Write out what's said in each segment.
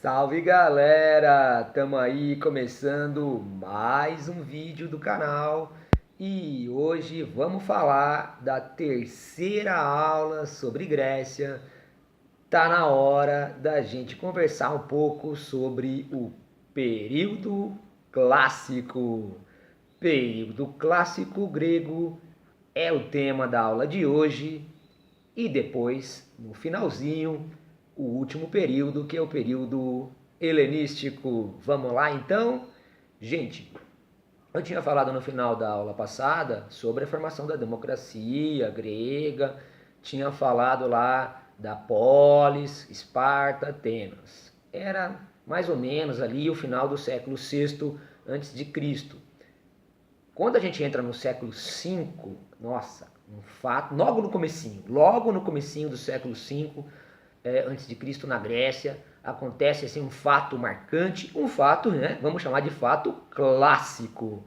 Salve galera! Tamo aí começando mais um vídeo do canal e hoje vamos falar da terceira aula sobre Grécia. Tá na hora da gente conversar um pouco sobre o período clássico. Período clássico grego é o tema da aula de hoje e depois, no finalzinho, o último período, que é o período helenístico. Vamos lá então? Gente, eu tinha falado no final da aula passada sobre a formação da democracia grega, tinha falado lá da polis, Esparta, Atenas. Era mais ou menos ali o final do século VI antes de Cristo. Quando a gente entra no século V, nossa, um fato, logo no comecinho do século V, antes de Cristo na Grécia, acontece assim um fato marcante, um fato, né, vamos chamar de fato clássico.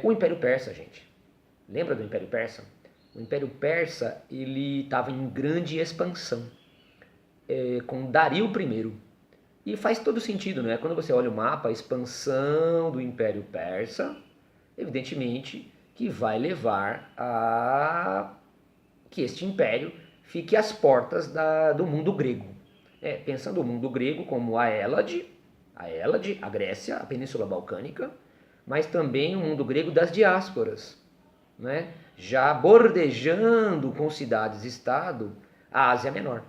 O Império Persa, gente. Lembra do Império Persa? O Império Persa ele estava em grande expansão, com Dario I. E faz todo sentido, né? Quando você olha o mapa, a expansão do Império Persa, evidentemente que vai levar a que este império fique às portas do mundo grego. Pensando o mundo grego como a Grécia, a Península Balcânica, mas também o mundo grego das diásporas, né? Já bordejando com cidades-estado a Ásia Menor.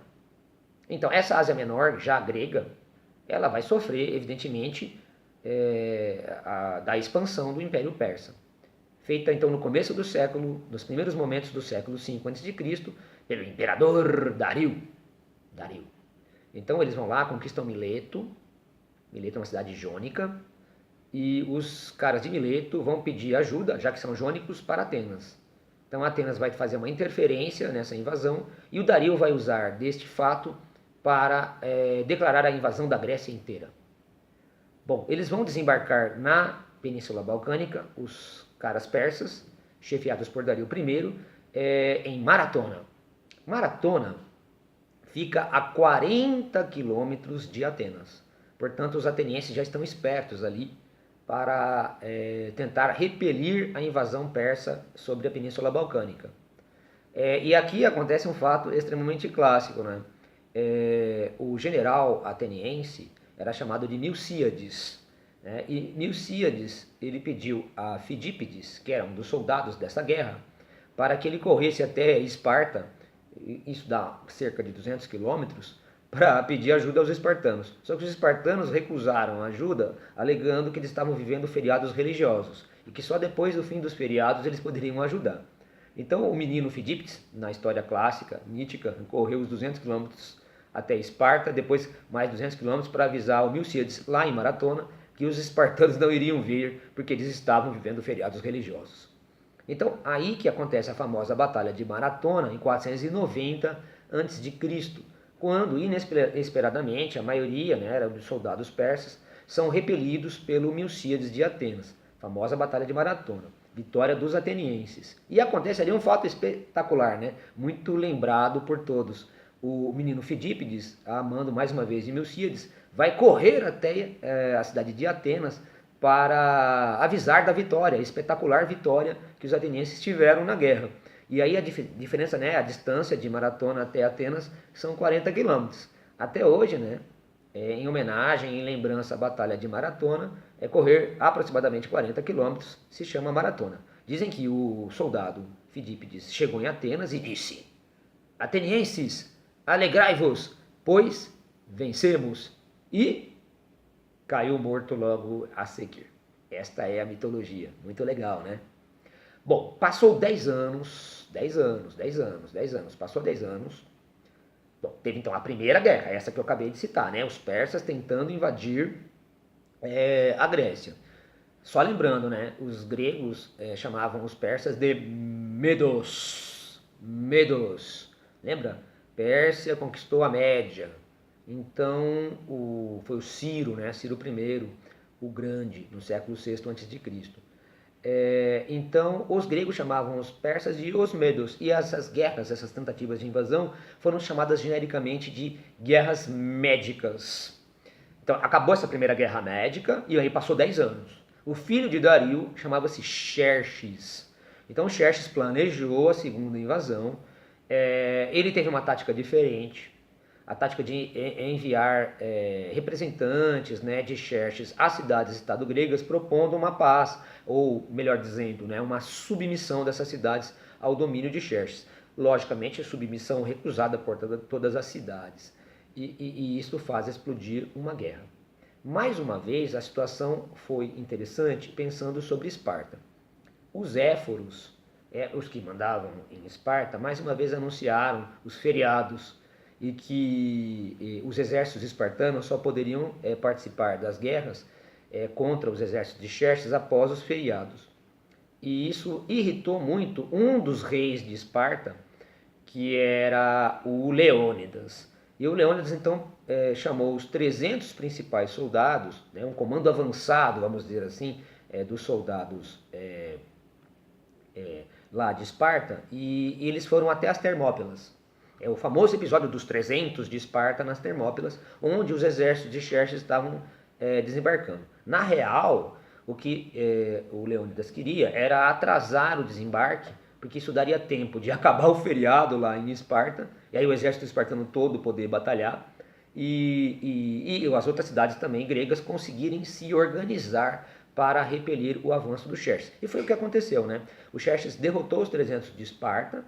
Então, essa Ásia Menor, já grega, ela vai sofrer, evidentemente, da expansão do Império Persa. Feita então no começo do século, nos primeiros momentos do século V a.C., pelo imperador Dario. Então eles vão lá, conquistam Mileto. Mileto é uma cidade jônica. E os caras de Mileto vão pedir ajuda, já que são jônicos, para Atenas. Então Atenas vai fazer uma interferência nessa invasão e o Dario vai usar deste fato para declarar a invasão da Grécia inteira. Bom, eles vão desembarcar na Península Balcânica, os caras persas, chefiados por Dario I, em Maratona. Maratona fica a 40 quilômetros de Atenas. Portanto, os atenienses já estão espertos ali para tentar repelir a invasão persa sobre a Península Balcânica. E aqui acontece um fato extremamente clássico, né? O general ateniense era chamado de Milcíades, né? E Milcíades ele pediu a Fidípides, que era um dos soldados dessa guerra, para que ele corresse até Esparta, isso dá cerca de 200 quilômetros, para pedir ajuda aos espartanos. Só que os espartanos recusaram a ajuda, alegando que eles estavam vivendo feriados religiosos e que só depois do fim dos feriados eles poderiam ajudar. Então o menino Fidípides, na história clássica, mítica, correu os 200 quilômetros até Esparta, depois mais 200 quilômetros para avisar o Milcíades, lá em Maratona, que os espartanos não iriam vir porque eles estavam vivendo feriados religiosos. Então, aí que acontece a famosa Batalha de Maratona, em 490 a.C., quando, inesperadamente, a maioria, né, dos soldados persas são repelidos pelo Milcíades de Atenas. Famosa Batalha de Maratona. Vitória dos atenienses. E acontece ali um fato espetacular, né? Muito lembrado por todos. O menino Fidípides, amando mais uma vez de Milcíades, vai correr até a cidade de Atenas para avisar da vitória, a espetacular vitória que os atenienses tiveram na guerra. E aí a diferença, né, a distância de Maratona até Atenas são 40 quilômetros. Até hoje, né, em homenagem, em lembrança à Batalha de Maratona, correr aproximadamente 40 quilômetros, se chama maratona. Dizem que o soldado Fidípides chegou em Atenas e disse: Atenienses, alegrai-vos, pois vencemos. E caiu morto logo a seguir. Esta é a mitologia. Muito legal, né? Bom, passou 10 anos, passou 10 anos. Bom, teve então a primeira guerra, essa que eu acabei de citar, né? Os persas tentando invadir a Grécia. Só lembrando, né? Os gregos chamavam os persas de Medos. Medos. Lembra? Pérsia conquistou a Média. Então foi o Ciro, né? Ciro I, o Grande, no século VI a.C. Então, os gregos chamavam os persas de os medos, e essas guerras, essas tentativas de invasão, foram chamadas genericamente de guerras médicas. Então, acabou essa primeira guerra médica, e aí passou 10 anos. O filho de Dario chamava-se Xerxes. Então, Xerxes planejou a segunda invasão. Ele teve uma tática diferente, a tática de enviar representantes, né, de Xerxes às cidades-estado gregas, propondo uma paz, ou melhor dizendo, né, uma submissão dessas cidades ao domínio de Xerxes. Logicamente, a submissão recusada por todas as cidades. E isso faz explodir uma guerra. Mais uma vez, a situação foi interessante pensando sobre Esparta. Os éforos, os que mandavam em Esparta, mais uma vez anunciaram os feriados e que os exércitos espartanos só poderiam participar das guerras contra os exércitos de Xerxes após os feriados. E isso irritou muito um dos reis de Esparta, que era o Leônidas. E o Leônidas então chamou os 300 principais soldados, né, um comando avançado, vamos dizer assim, dos soldados lá de Esparta, e eles foram até as Termópilas. É o famoso episódio dos 300 de Esparta nas Termópilas, onde os exércitos de Xerxes estavam desembarcando. Na real, o que o Leônidas queria era atrasar o desembarque, porque isso daria tempo de acabar o feriado lá em Esparta, e aí o exército espartano todo poder batalhar, e as outras cidades também gregas conseguirem se organizar para repelir o avanço do Xerxes. E foi o que aconteceu, né? O Xerxes derrotou os 300 de Esparta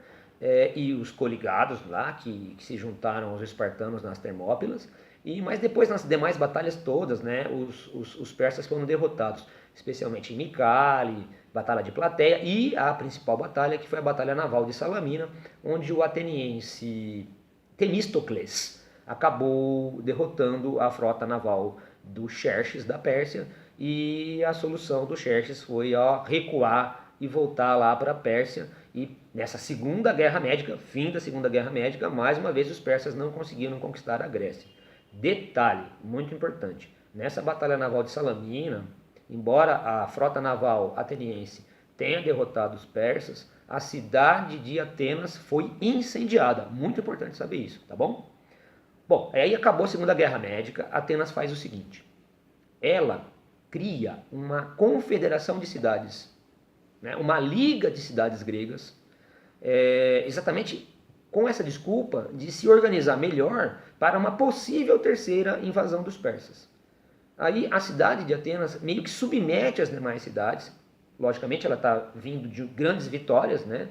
e os coligados lá, que se juntaram aos espartanos nas Termópilas, mas depois nas demais batalhas todas, né, os persas foram derrotados, especialmente em Micale, Batalha de Plateia e a principal batalha, que foi a Batalha Naval de Salamina, onde o ateniense Temístocles acabou derrotando a frota naval do Xerxes da Pérsia, e a solução do Xerxes foi recuar e voltar lá para a Pérsia. E nessa segunda guerra médica, fim da segunda guerra médica, mais uma vez os persas não conseguiram conquistar a Grécia. Detalhe muito importante, nessa batalha naval de Salamina, embora a frota naval ateniense tenha derrotado os persas, a cidade de Atenas foi incendiada. Muito importante saber isso, tá bom? Bom, aí acabou a segunda guerra médica. Atenas faz o seguinte: ela cria uma confederação de cidades, né, uma liga de cidades gregas, exatamente com essa desculpa de se organizar melhor para uma possível terceira invasão dos persas. Aí a cidade de Atenas meio que submete as demais cidades. Logicamente ela está vindo de grandes vitórias, né,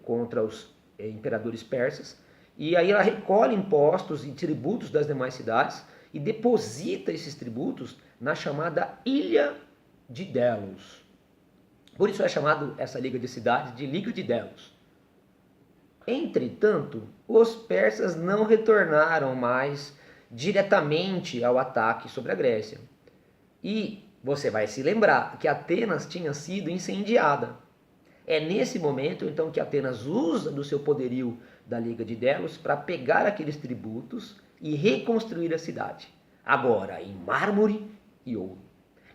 contra os imperadores persas. E aí ela recolhe impostos e tributos das demais cidades e deposita esses tributos na chamada Ilha de Delos. Por isso é chamado essa liga de cidades de Liga de Delos. Entretanto, os persas não retornaram mais diretamente ao ataque sobre a Grécia. E você vai se lembrar que Atenas tinha sido incendiada. É nesse momento, então, que Atenas usa do seu poderio da Liga de Delos para pegar aqueles tributos e reconstruir a cidade. Agora em mármore e ouro.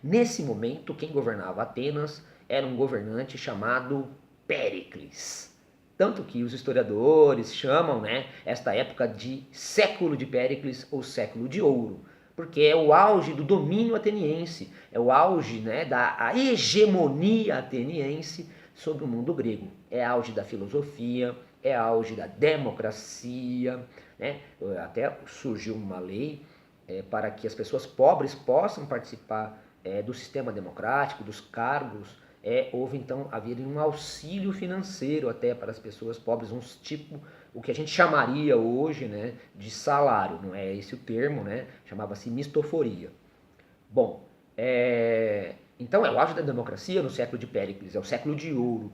Nesse momento, quem governava Atenas era um governante chamado Péricles. Tanto que os historiadores chamam, né, esta época de século de Péricles ou século de ouro, porque é o auge do domínio ateniense, é o auge, né, da hegemonia ateniense sobre o mundo grego. É auge da filosofia, é auge da democracia, né? Até surgiu uma lei para que as pessoas pobres possam participar do sistema democrático, dos cargos. Houve então haver um auxílio financeiro até para as pessoas pobres, o que a gente chamaria hoje, né, de salário, não é esse o termo, né? Chamava-se mistoforia. Bom, então é o auge da democracia no século de Péricles, é o século de ouro.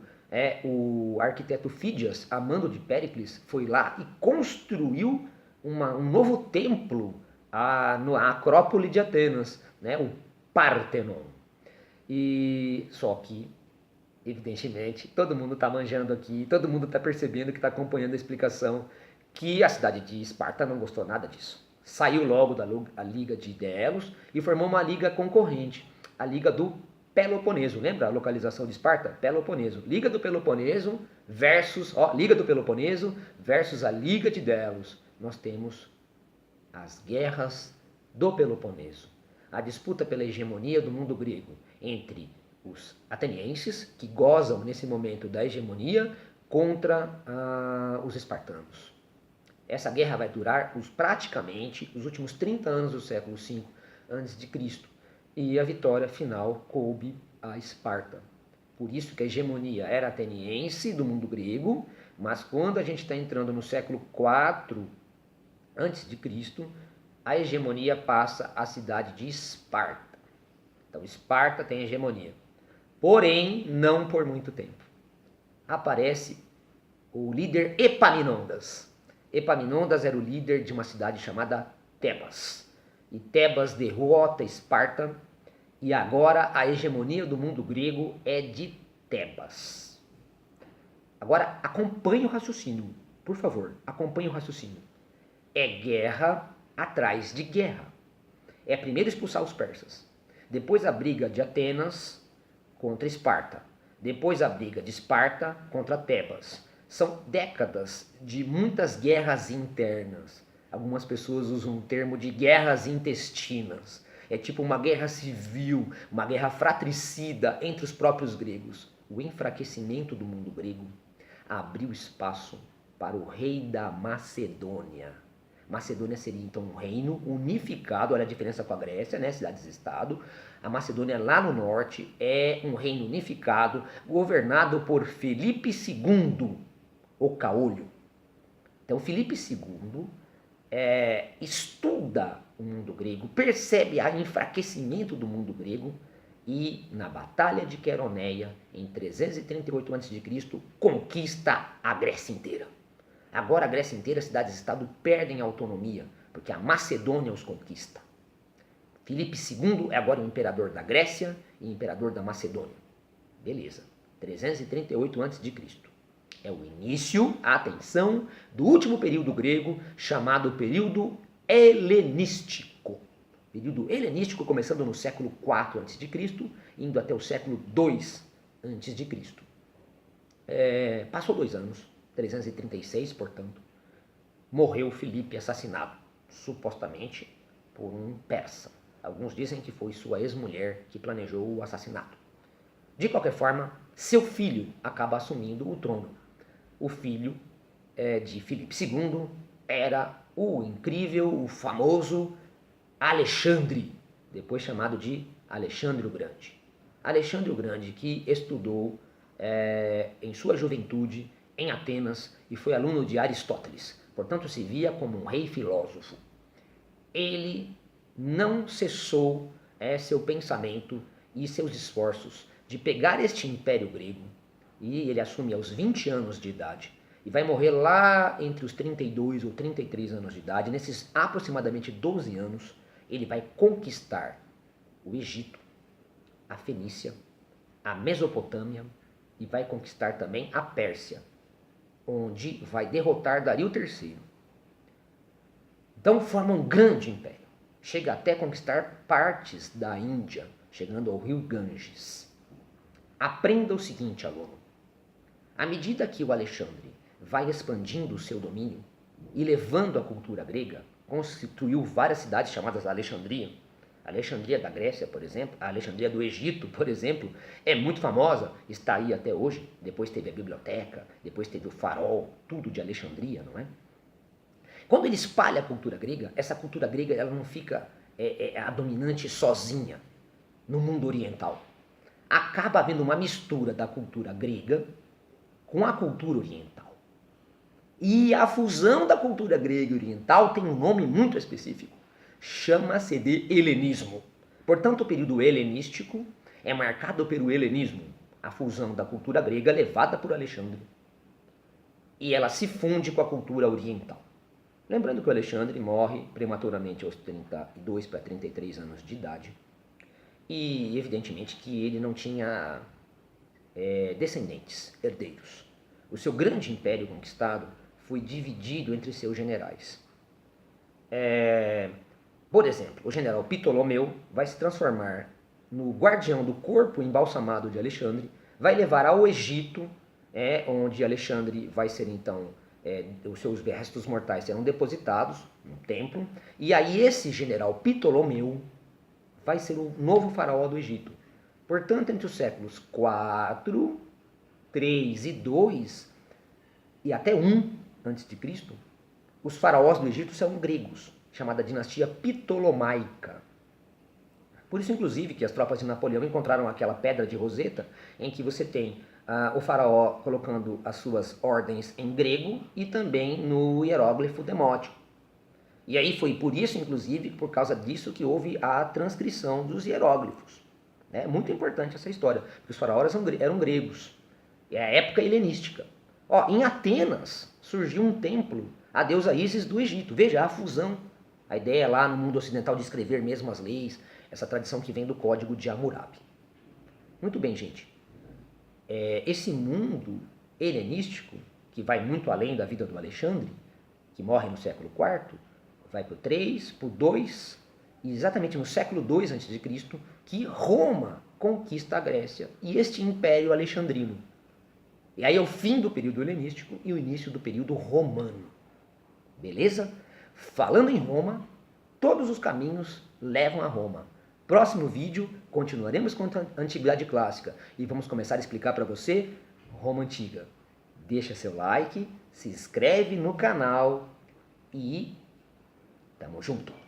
O arquiteto Fídias, a mando de Péricles, foi lá e construiu um novo templo na Acrópole de Atenas, né, o Pártenon. E só que, evidentemente, todo mundo está manjando aqui, todo mundo está percebendo que está acompanhando a explicação, que a cidade de Esparta não gostou nada disso. Saiu logo da Liga de Delos e formou uma liga concorrente, a Liga do Peloponeso. Lembra a localização de Esparta? Peloponeso. Liga do Peloponeso versus, Liga do Peloponeso versus a Liga de Delos. Nós temos as guerras do Peloponeso. A disputa pela hegemonia do mundo grego entre os atenienses, que gozam nesse momento da hegemonia, contra os espartanos. Essa guerra vai durar praticamente os últimos 30 anos do século V a.C. E a vitória final coube a Esparta. Por isso que a hegemonia era ateniense do mundo grego, mas quando a gente está entrando no século IV a.C., a hegemonia passa à cidade de Esparta. Então Esparta tem hegemonia. Porém, não por muito tempo. Aparece o líder Epaminondas. Epaminondas era o líder de uma cidade chamada Tebas. E Tebas derrota Esparta, e agora a hegemonia do mundo grego é de Tebas. Agora acompanhe o raciocínio, por favor, acompanhe o raciocínio. É guerra atrás de guerra. É primeiro expulsar os persas, depois a briga de Atenas contra Esparta, depois a briga de Esparta contra Tebas. São décadas de muitas guerras internas. Algumas pessoas usam o termo de guerras intestinas. É tipo uma guerra civil, uma guerra fratricida entre os próprios gregos. O enfraquecimento do mundo grego abriu espaço para o rei da Macedônia. Macedônia seria então um reino unificado, olha a diferença com a Grécia, né? Cidades-estado. A Macedônia lá no norte é um reino unificado, governado por Filipe II, o Caolho. Então Filipe II estuda o mundo grego, percebe o enfraquecimento do mundo grego e na Batalha de Queroneia, em 338 a.C., conquista a Grécia inteira. Agora a Grécia inteira, as cidades-estado perdem a autonomia, porque a Macedônia os conquista. Filipe II é agora o imperador da Grécia e imperador da Macedônia. Beleza, 338 a.C. É o início, atenção, do último período grego, chamado período helenístico. Período helenístico começando no século IV a.C., indo até o século II a.C. Passou 2 anos, 336, portanto, morreu Filipe assassinado, supostamente por um persa. Alguns dizem que foi sua ex-mulher que planejou o assassinato. De qualquer forma, seu filho acaba assumindo o trono. O filho de Filipe II era o incrível, o famoso Alexandre, depois chamado de Alexandre o Grande. Alexandre o Grande, que estudou em sua juventude em Atenas e foi aluno de Aristóteles, portanto se via como um rei filósofo. Ele não cessou seu pensamento e seus esforços de pegar este império grego, e ele assume aos 20 anos de idade e vai morrer lá entre os 32 ou 33 anos de idade. Nesses aproximadamente 12 anos, ele vai conquistar o Egito, a Fenícia, a Mesopotâmia e vai conquistar também a Pérsia, onde vai derrotar Dario III. Então forma um grande império. Chega até a conquistar partes da Índia, chegando ao rio Ganges. Aprenda o seguinte, aluno. À medida que o Alexandre vai expandindo o seu domínio e levando a cultura grega, constituiu várias cidades chamadas Alexandria. A Alexandria da Grécia, por exemplo, a Alexandria do Egito, por exemplo, é muito famosa, está aí até hoje. Depois teve a biblioteca, depois teve o farol, tudo de Alexandria, não é? Quando ele espalha a cultura grega, essa cultura grega ela não fica a dominante sozinha no mundo oriental. Acaba havendo uma mistura da cultura grega com a cultura oriental. E a fusão da cultura grega e oriental tem um nome muito específico. Chama-se de helenismo. Portanto, o período helenístico é marcado pelo helenismo, a fusão da cultura grega levada por Alexandre. E ela se funde com a cultura oriental. Lembrando que o Alexandre morre prematuramente aos 32 para 33 anos de idade. E, evidentemente, que ele não tinha descendentes, herdeiros. O seu grande império conquistado foi dividido entre seus generais. Por exemplo, o general Ptolomeu vai se transformar no guardião do corpo embalsamado de Alexandre, vai levar ao Egito, onde Alexandre vai ser então, os seus restos mortais serão depositados no templo, e aí esse general Ptolomeu vai ser o novo faraó do Egito. Portanto, entre os séculos 4, 3 e 2 e até 1 a.C., os faraós do Egito são gregos, chamada dinastia Ptolomaica. Por isso, inclusive, que as tropas de Napoleão encontraram aquela pedra de Roseta, em que você tem o faraó colocando as suas ordens em grego e também no hieróglifo demótico. E aí foi por isso, inclusive, por causa disso que houve a transcrição dos hieróglifos. É muito importante essa história, porque os faraós eram gregos. É a época helenística. Em Atenas surgiu um templo à deusa Ísis do Egito. Veja a fusão. A ideia lá no mundo ocidental de escrever mesmo as leis, essa tradição que vem do Código de Hammurabi. Muito bem, gente. Esse mundo helenístico, que vai muito além da vida do Alexandre, que morre no século IV, vai para o 3, para o 2, e exatamente no século 2 a.C., que Roma conquista a Grécia e este Império Alexandrino. E aí é o fim do período helenístico e o início do período romano. Beleza? Falando em Roma, todos os caminhos levam a Roma. Próximo vídeo, continuaremos com a Antiguidade Clássica e vamos começar a explicar para você Roma Antiga. Deixa seu like, se inscreve no canal e tamo junto!